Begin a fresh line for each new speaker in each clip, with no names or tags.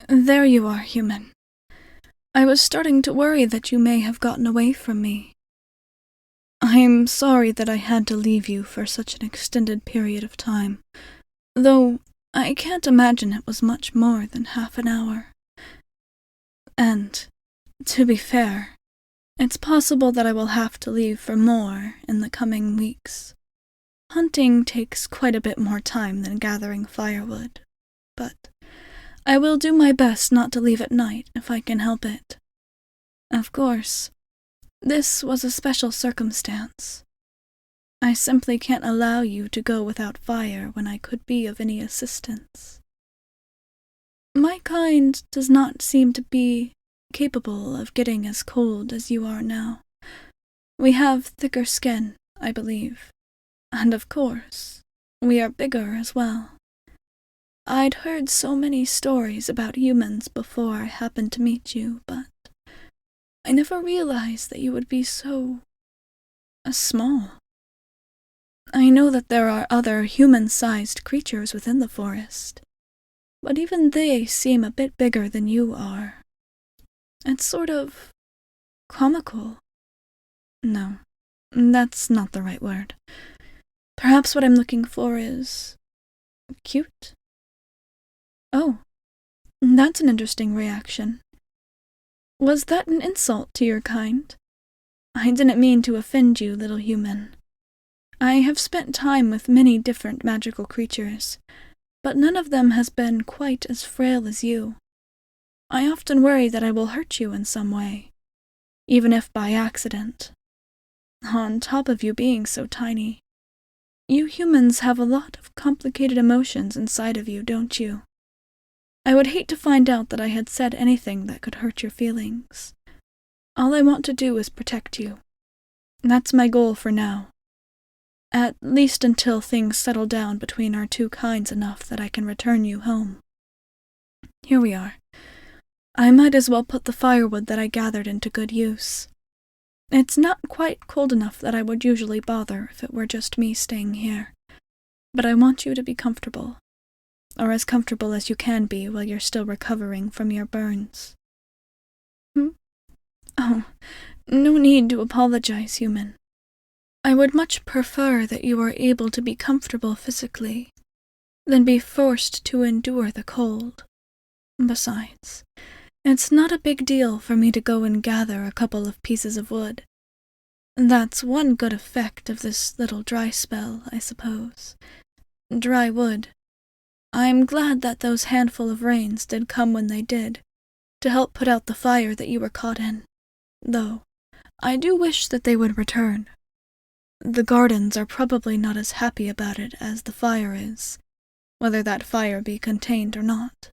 There you are, human. I was starting to worry that you may have gotten away from me. I'm sorry that I had to leave you for such an extended period of time, though I can't imagine it was much more than half an hour. And, to be fair, it's possible that I will have to leave for more in the coming weeks. Hunting takes quite a bit more time than gathering firewood, but I will do my best not to leave at night if I can help it. Of course, this was a special circumstance. I simply can't allow you to go without fire when I could be of any assistance. My kind does not seem to be capable of getting as cold as you are now. We have thicker skin, I believe, and of course, we are bigger as well. I'd heard so many stories about humans before I happened to meet you, but I never realized that you would be so small. I know that there are other human-sized creatures within the forest, but even they seem a bit bigger than you are. It's sort of comical. No, that's not the right word. Perhaps what I'm looking for is cute? Oh, that's an interesting reaction. Was that an insult to your kind? I didn't mean to offend you, little human. I have spent time with many different magical creatures, but none of them has been quite as frail as you. I often worry that I will hurt you in some way, even if by accident. On top of you being so tiny, you humans have a lot of complicated emotions inside of you, don't you? I would hate to find out that I had said anything that could hurt your feelings. All I want to do is protect you. That's my goal for now. At least until things settle down between our two kinds enough that I can return you home. Here we are. I might as well put the firewood that I gathered into good use. It's not quite cold enough that I would usually bother if it were just me staying here, but I want you to be comfortable, or as comfortable as you can be while you're still recovering from your burns. Oh, no need to apologize, human. I would much prefer that you were able to be comfortable physically than be forced to endure the cold. Besides, it's not a big deal for me to go and gather a couple of pieces of wood. That's one good effect of this little dry spell, I suppose. Dry wood. I'm glad that those handful of rains did come when they did, to help put out the fire that you were caught in, though I do wish that they would return. The gardens are probably not as happy about it as the fire is, whether that fire be contained or not.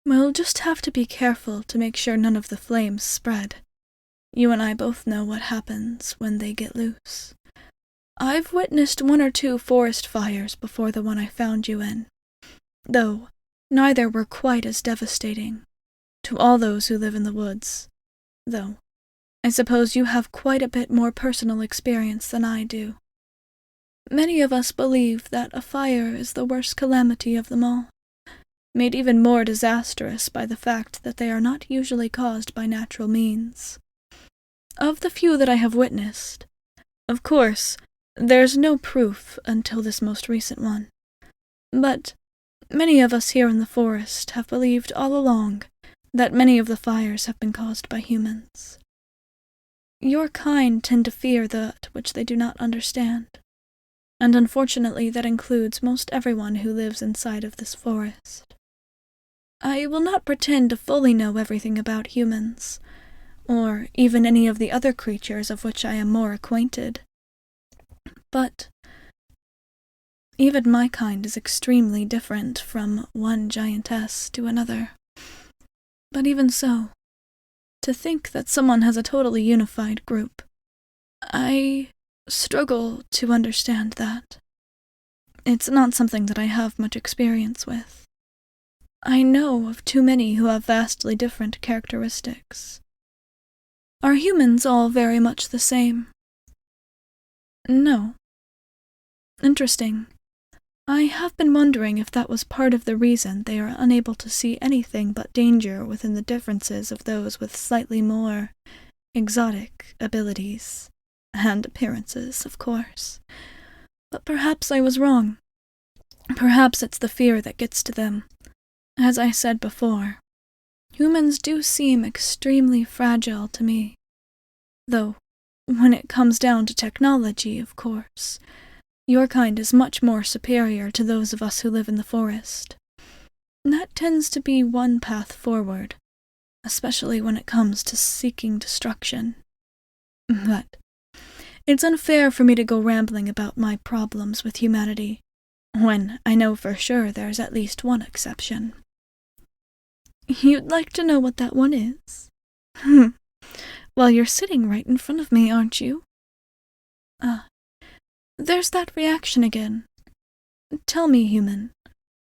We'll just have to be careful to make sure none of the flames spread. You and I both know what happens when they get loose. I've witnessed 1 or 2 forest fires before the one I found you in, though neither were quite as devastating to all those who live in the woods, though I suppose you have quite a bit more personal experience than I do. Many of us believe that a fire is the worst calamity of them all, made even more disastrous by the fact that they are not usually caused by natural means. Of the few that I have witnessed, of course, there's no proof until this most recent one, but many of us here in the forest have believed all along that many of the fires have been caused by humans. Your kind tend to fear that which they do not understand, and unfortunately that includes most everyone who lives inside of this forest. I will not pretend to fully know everything about humans, or even any of the other creatures of which I am more acquainted, but even my kind is extremely different from one giantess to another. But even so, to think that someone has a totally unified group, I struggle to understand that. It's not something that I have much experience with. I know of too many who have vastly different characteristics. Are humans all very much the same? No. Interesting. I have been wondering if that was part of the reason they are unable to see anything but danger within the differences of those with slightly more exotic abilities. And appearances, of course. But perhaps I was wrong. Perhaps it's the fear that gets to them. As I said before, humans do seem extremely fragile to me. Though, when it comes down to technology, of course, your kind is much more superior to those of us who live in the forest. That tends to be one path forward, especially when it comes to seeking destruction. But it's unfair for me to go rambling about my problems with humanity, when I know for sure there's at least one exception. You'd like to know what that one is? Well, you're sitting right in front of me, aren't you? There's that reaction again. Tell me, human,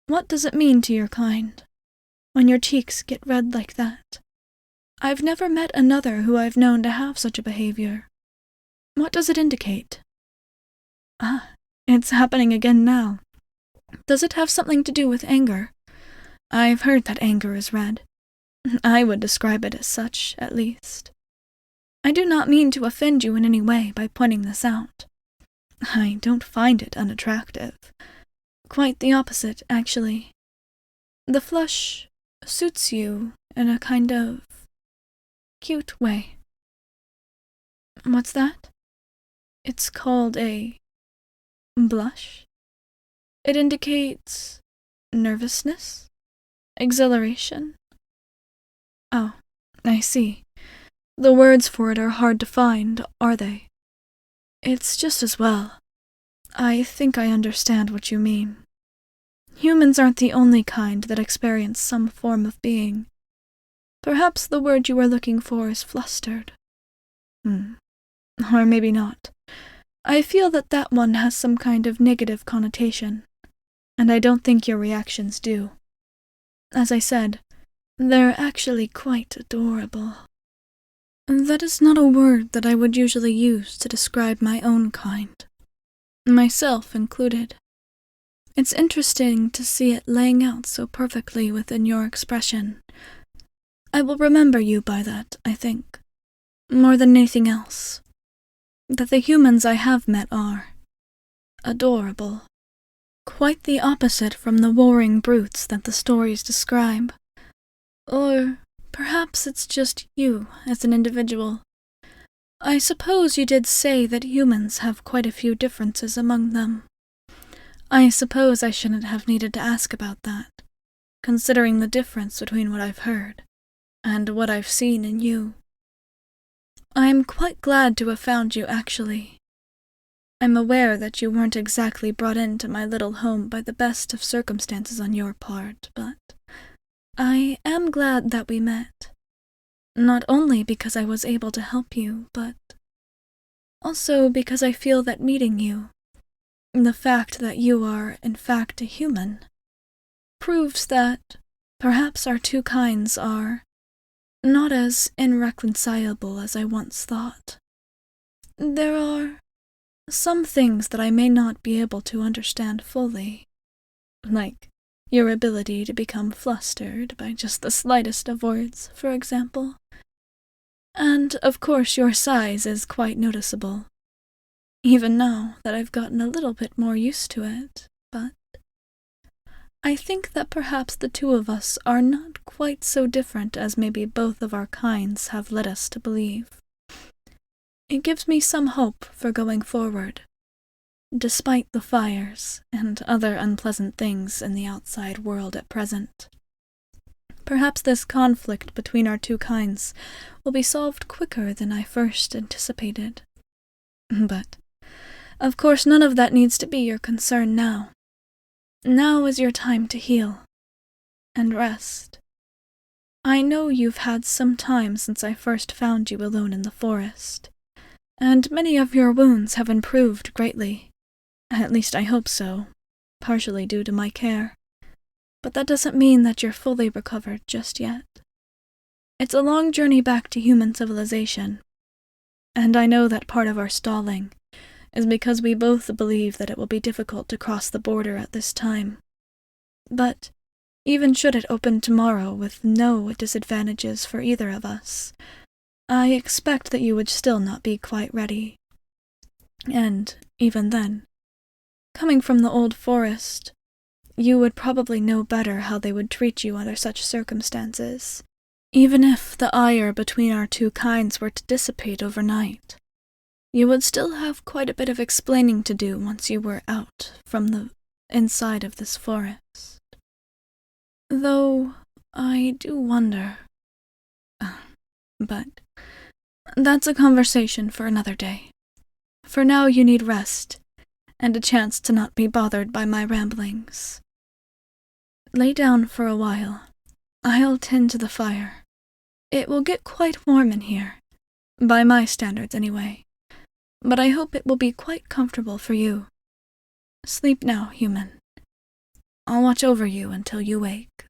what does it mean to your kind, when your cheeks get red like that? I've never met another who I've known to have such a behavior. What does it indicate? It's happening again now. Does it have something to do with anger? I've heard that anger is red. I would describe it as such, at least. I do not mean to offend you in any way by pointing this out. I don't find it unattractive. Quite the opposite, actually. The flush suits you in a kind of cute way. What's that? It's called a blush. It indicates nervousness, exhilaration. Oh, I see. The words for it are hard to find, are they? It's just as well. I think I understand what you mean. Humans aren't the only kind that experience some form of being. Perhaps the word you are looking for is flustered. Or maybe not. I feel that that one has some kind of negative connotation, and I don't think your reactions do. As I said, they're actually quite adorable. That is not a word that I would usually use to describe my own kind, myself included. It's interesting to see it laying out so perfectly within your expression. I will remember you by that, I think, more than anything else. That the humans I have met are adorable. Quite the opposite from the warring brutes that the stories describe. Or perhaps it's just you as an individual. I suppose you did say that humans have quite a few differences among them. I suppose I shouldn't have needed to ask about that, considering the difference between what I've heard and what I've seen in you. I am quite glad to have found you, actually. I'm aware that you weren't exactly brought into my little home by the best of circumstances on your part, but I am glad that we met. Not only because I was able to help you, but also because I feel that meeting you, the fact that you are, in fact, a human, proves that perhaps our two kinds are not as irreconcilable as I once thought. There are some things that I may not be able to understand fully, like your ability to become flustered by just the slightest of words, for example. And, of course, your size is quite noticeable, even now that I've gotten a little bit more used to it, but I think that perhaps the two of us are not quite so different as maybe both of our kinds have led us to believe. It gives me some hope for going forward, despite the fires and other unpleasant things in the outside world at present. Perhaps this conflict between our two kinds will be solved quicker than I first anticipated. But, of course, none of that needs to be your concern now. Now is your time to heal and rest. I know you've had some time since I first found you alone in the forest, and many of your wounds have improved greatly. At least I hope so, partially due to my care. But that doesn't mean that you're fully recovered just yet. It's a long journey back to human civilization, and I know that part of our stalling is because we both believe that it will be difficult to cross the border at this time. But even should it open tomorrow with no disadvantages for either of us, I expect that you would still not be quite ready. And even then, coming from the old forest, you would probably know better how they would treat you under such circumstances, even if the ire between our two kinds were to dissipate overnight. You would still have quite a bit of explaining to do once you were out from the inside of this forest. Though I do wonder. But that's a conversation for another day. For now you need rest, and a chance to not be bothered by my ramblings. Lay down for a while. I'll tend to the fire. It will get quite warm in here, by my standards anyway, but I hope it will be quite comfortable for you. Sleep now, human. I'll watch over you until you wake.